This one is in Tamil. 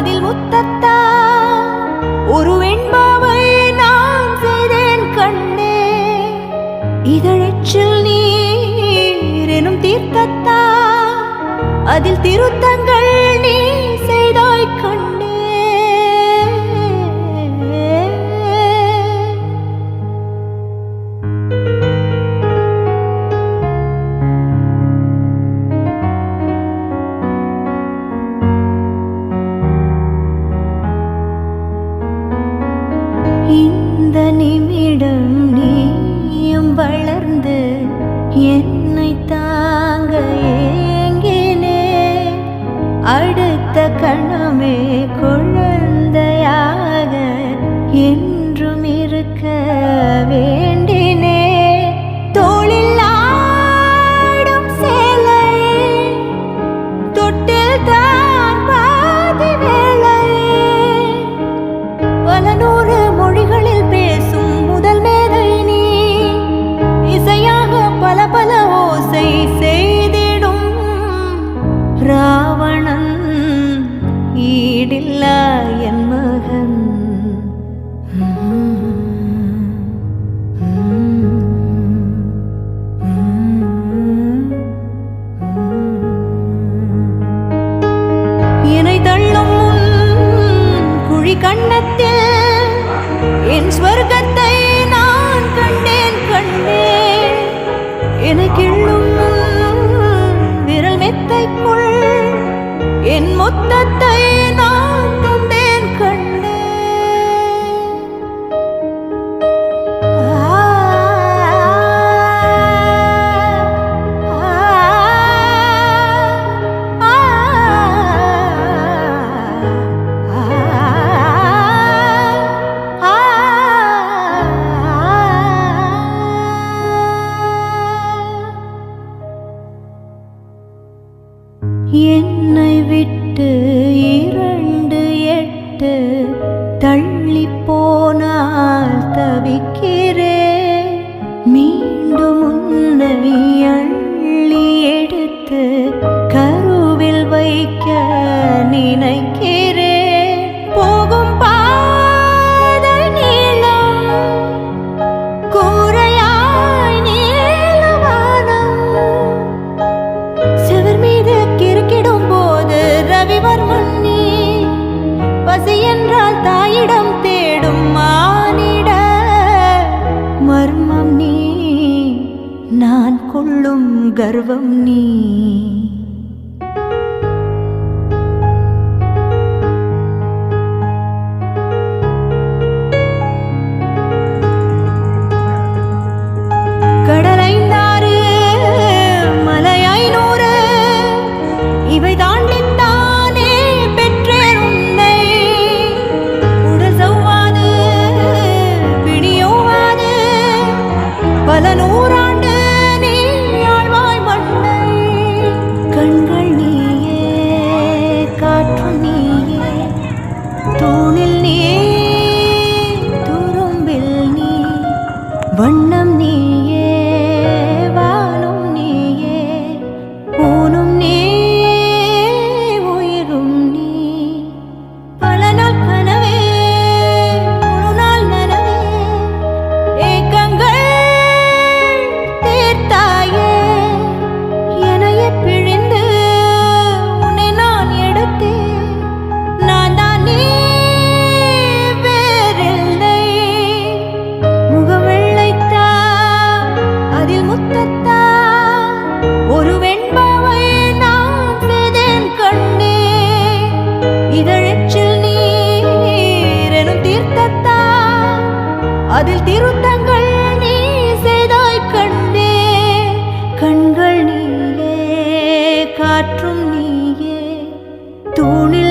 அதில் முத்தத்தா ஒரு வெண்பாவை நான் செய்தேன் கண்ணே. இதழச்சில் நீர் எனும் தீர்த்தத்தா அதில் திருத்தங்கள் நீ செய்தாய் கண்ணே. இந்த நிமிடம் நீயும் வளர்ந்து என்னை தாங்க ஏங்கினே. அடுத்த கணமே குழந்தையாக என்றும் இருக்க வேண்டினே. தோளில் ஆடும் சேலை தொட்டில் தான் பாதி வேலை. பல நூறு மொழிகளில் பேசும் முதல் மேதை நீ. இசையாக பல பல ஓசை செய்திடும் ராவணன் ஈடில்லா என் மகன். என்னை தள்ளும் குழி கண்ணத்தில் என் ஸ்வர்க்கத்தை நான் கண்டேன் கண்டேன். என்னை கிள்ளும் விரல் மெத்தைக்குள் என் மொத்தத்தை நான் தந்தேன் கண்டேன். என்னை விட்டு 2 தள்ளி போனால் தவிக்கிறேன். மீண்டும் உன்னை அள்ளி எடுத்து கருவில் வைக்க நினைக்கிறேன். போகும் பாதை நீளம் கூரையாய் நீளவானம். செவர் மீது கிறுக்கிடும் போது ரவிவர்மன் நீ. பசி என்றால் தாயிடம் தேடும் மானிட மர்மம் நீ. நான் கொள்ளும் கர்வம் நீ. கடலைந்தாறு மலை 500 இவை தாண்டித்தானே பெற்றேன் உன்னை. உடல் சவ்வாது பிணியோவாது பல நூறாண்டு நீ ஆழ்வாய் மண்ணை. கண்கள் நீயே காற்று நீயே தூணில் நீ துரும்பில் நீ. வண்ணம் நீயே வானும் நீயே ஊனும் நீ உயிரும் நீ. பல நாள் கனவே ஒரு நாள் நனவே ஏக்கங்கள் தீர்த்தாயே. என்னையே பிழிந்து உன்னை நான் எடுத்தேன். நான் தான் நீ வேறில்லை. முகவெள்ளைத்தா அதில் முத்தத்தா ஒரு வெண்பாவை நான் செய்தேன் கண்ணே. இதழச்சில் நீர் எனும் தீர்த்தத்தா அதில் திருத்தங்கள் நீ செய்தாய் கண்ணே. கண்கள் நீயே காற்றும் நீயே தூணில்